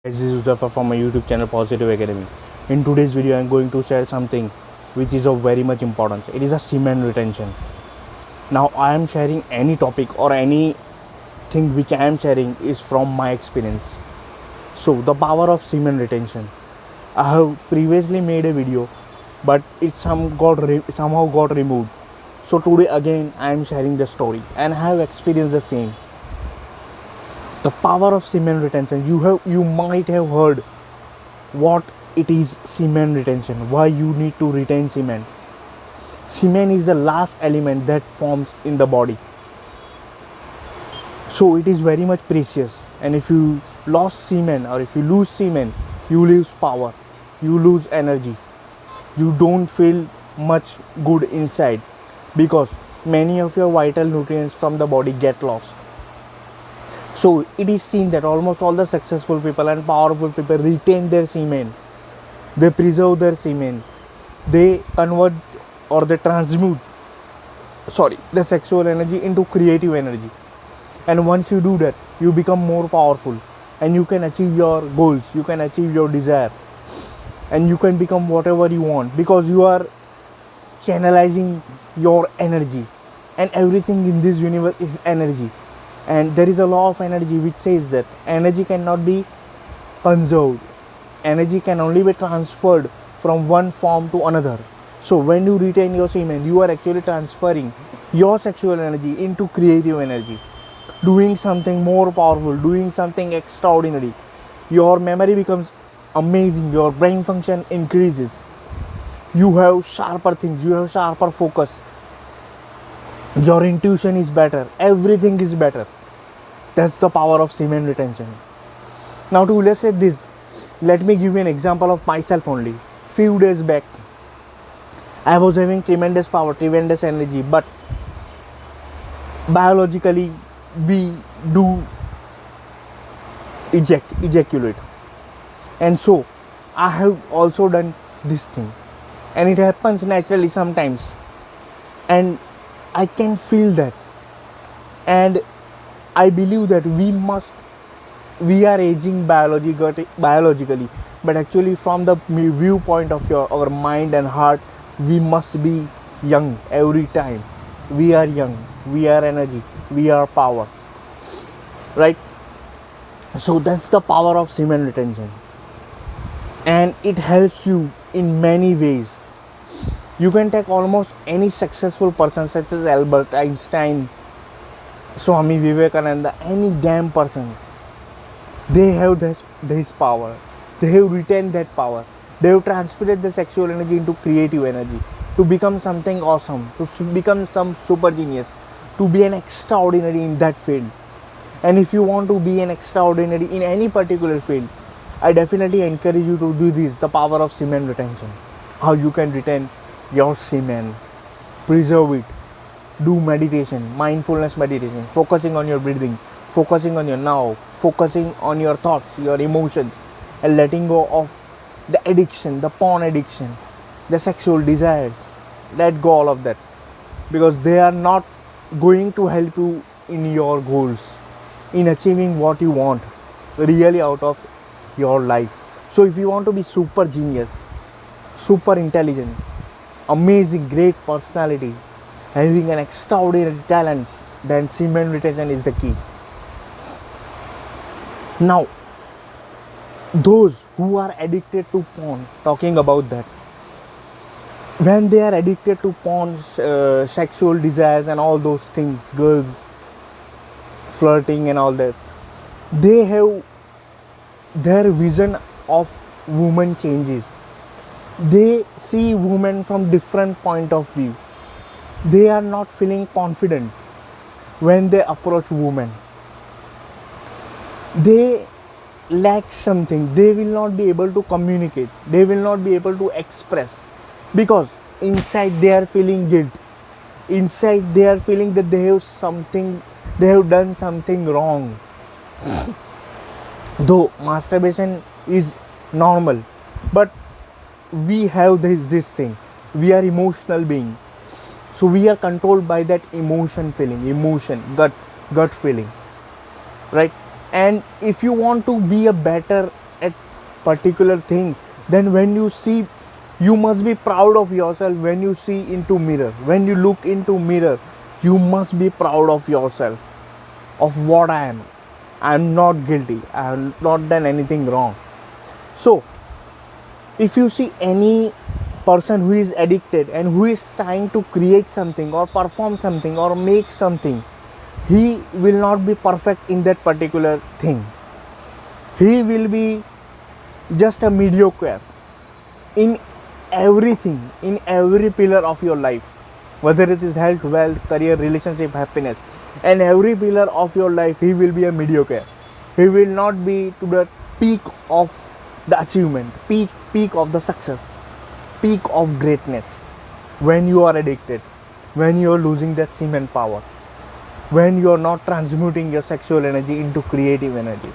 This is Uzafa from my YouTube channel Positive Academy. In today's video I am going to share something which is of very much importance. It is a semen retention. Now I am sharing any topic or anything which I am sharing is from my experience. So the power of semen retention. I have previously made a video but it somehow got removed. So today again I am sharing the story and I have experienced the same. The power of semen retention. You might have heard what it is semen retention, why you need to retain semen. Semen is the last element that forms in the body. So it is very much precious, and if you lost semen or if you lose semen, you lose power, you lose energy. You don't feel much good inside because many of your vital nutrients from the body get lost. So it is seen that almost all the successful people and powerful people retain their semen. They preserve their semen. They convert or they transmute the sexual energy into creative energy. And once you do that, you become more powerful and you can achieve your goals, you can achieve your desire, and you can become whatever you want because you are channelizing your energy. And everything in this universe is energy. And there is a law of energy which says that energy cannot be conserved. Energy can only be transferred from one form to another. So when you retain your semen, you are actually transferring your sexual energy into creative energy, doing something more powerful, doing something extraordinary. Your memory becomes amazing, your brain function increases, you have sharper things, you have sharper focus, your intuition is better, everything is better. That's the power of semen retention. Now to illustrate this, let me give you an example of myself only. Few days back, I was having tremendous power, tremendous energy, but biologically we do ejaculate. And so I have also done this thing. And it happens naturally sometimes. And I can feel that. And I believe that we are aging biologically, but actually from the viewpoint of our mind and heart, we must be young every time. We are young, we are energy, we are power, right? So that's the power of semen retention, and it helps you in many ways. You can take almost any successful person such as Albert Einstein, Swami Vivekananda, any damn person. They have this power. They have retained that power. They have transmitted the sexual energy into creative energy to become something awesome, to become some super genius, to be an extraordinary in that field. And if you want to be an extraordinary in any particular field, I definitely encourage you to do this, the power of semen retention. How you can retain your semen, preserve it, do meditation, mindfulness meditation, focusing on your breathing, focusing on your now, focusing on your thoughts, your emotions, and letting go of the addiction, the porn addiction, the sexual desires. Let go all of that because they are not going to help you in your goals, in achieving what you want really out of your life. So if you want to be super genius, super intelligent, amazing, great personality, having an extraordinary talent, then semen retention is the key. Now, those who are addicted to porn, talking about that, when they are addicted to porn, sexual desires and all those things, girls, flirting and all that, they have their vision of women changes. They see women from different point of view. They are not feeling confident when they approach women. They lack something. They will not be able to communicate. They will not be able to express because inside they are feeling guilt. Inside they are feeling that they have done something wrong. Though masturbation is normal, but we have this thing. We are emotional being. So we are controlled by that emotion, gut feeling, right? And if you want to be a better particular thing, then when you see, you must be proud of yourself. When you see into mirror, when you look into mirror, you must be proud of yourself, of what I am. I am not guilty, I have not done anything wrong. So if you see any person who is addicted and who is trying to create something or perform something or make something, he will not be perfect in that particular thing. He will be just a mediocre in everything, in every pillar of your life, whether it is health, wealth, career, relationship, happiness, and every pillar of your life he will be a mediocre. He will not be to the peak of the achievement, peak of the success, peak of greatness. When you are addicted, when you are losing that semen power, when you are not transmuting your sexual energy into creative energy.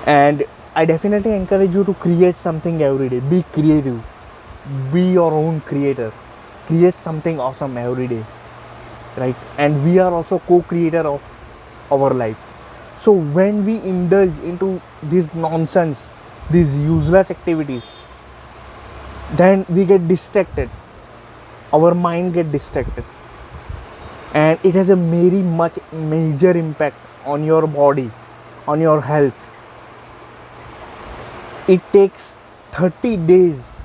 And I definitely encourage you to create something every day. Be creative, be your own creator, create something awesome every day, right? And we are also co-creator of our life. So when we indulge into this nonsense, these useless activities, then we get distracted, our mind get distracted, and it has a very much major impact on your body, on your health. It takes 30 days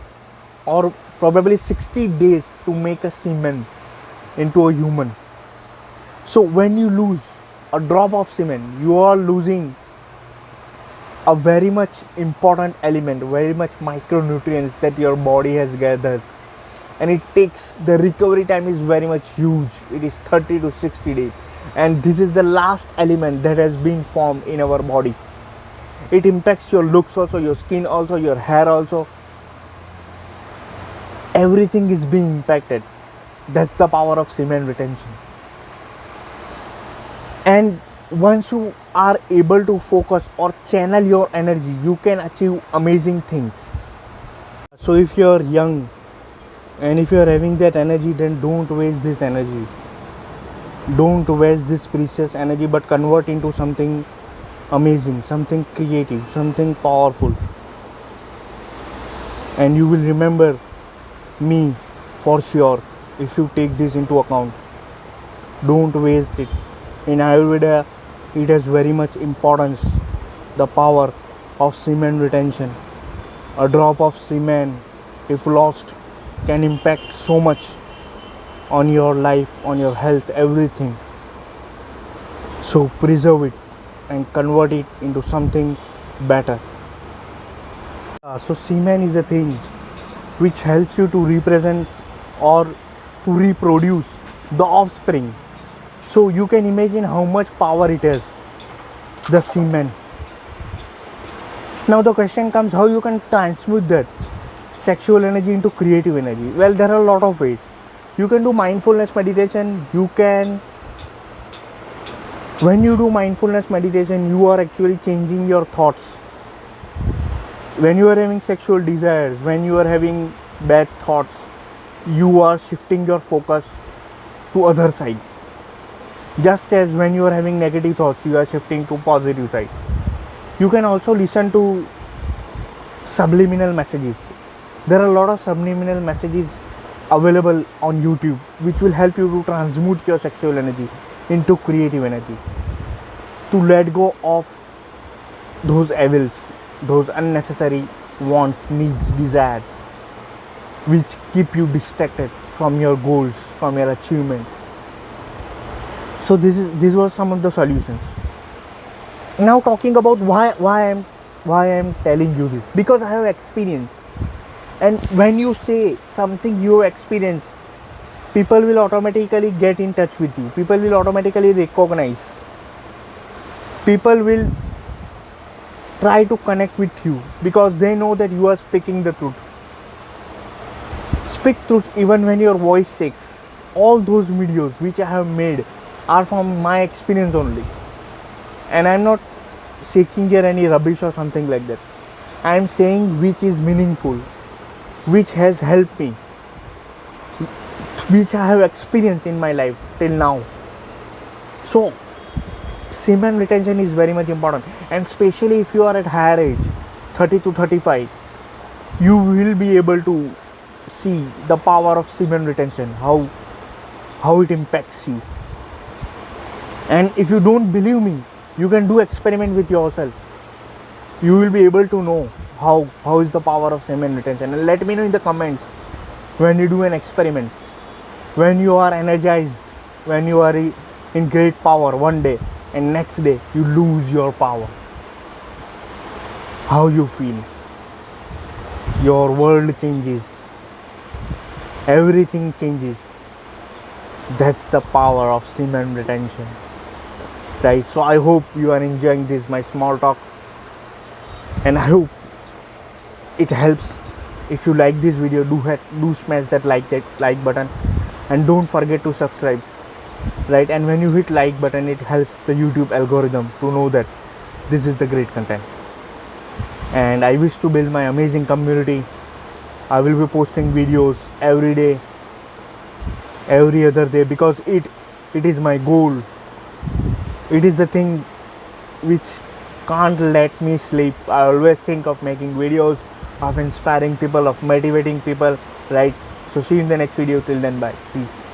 or probably 60 days to make a semen into a human. So when you lose a drop of semen, you are losing a very much important element, very much micronutrients that your body has gathered, and it takes, the recovery time is very much huge. It is 30 to 60 days, and this is the last element that has been formed in our body. It impacts your looks also, your skin also, your hair also. Everything is being impacted. That's the power of semen retention. And once you are able to focus or channel your energy, you can achieve amazing things. So if you are young and if you are having that energy, then don't waste this energy. Don't waste this precious energy, but convert into something amazing, something creative, something powerful. And you will remember me for sure if you take this into account. Don't waste it. In Ayurveda, it has very much importance, the power of semen retention. A drop of semen, if lost, can impact so much on your life, on your health, everything. So preserve it and convert it into something better. So semen is a thing which helps you to represent or to reproduce the offspring. So you can imagine how much power it has, the semen. Now the question comes, how you can transmute that sexual energy into creative energy? Well, there are a lot of ways. You can do mindfulness meditation. When you do mindfulness meditation, you are actually changing your thoughts. When you are having sexual desires, when you are having bad thoughts, you are shifting your focus to other side. Just as when you are having negative thoughts, you are shifting to positive sides. You can also listen to subliminal messages. There are a lot of subliminal messages available on YouTube which will help you to transmute your sexual energy into creative energy, to let go of those evils, those unnecessary wants, needs, desires which keep you distracted from your goals, from your achievement. So these were some of the solutions. Now talking about why I'm telling you this, because I have experience. And when you say something you experience, people will automatically get in touch with you. People will automatically recognize. People will try to connect with you because they know that you are speaking the truth. Speak truth even when your voice shakes. All those videos which I have made are from my experience only. And I'm not shaking here any rubbish or something like that. I am saying which is meaningful, which has helped me, which I have experienced in my life till now. So semen retention is very much important, and especially if you are at higher age, 30 to 35, you will be able to see the power of semen retention, how it impacts you. And if you don't believe me, you can do experiment with yourself. You will be able to know how is the power of semen retention. And let me know in the comments when you do an experiment, when you are energized, when you are in great power one day and next day you lose your power, how you feel. Your world changes, everything changes. That's the power of semen retention, right? So I hope you are enjoying this my small talk, and I hope it helps. If you like this video, do smash that like button, and don't forget to subscribe, right? And when you hit like button, it helps the YouTube algorithm to know that this is the great content. And I wish to build my amazing community. I will be posting videos every day, every other day, because it is my goal. It is the thing which can't let me sleep. I always think of making videos, of inspiring people, of motivating people, right? So see you in the next video. Till then, bye. Peace.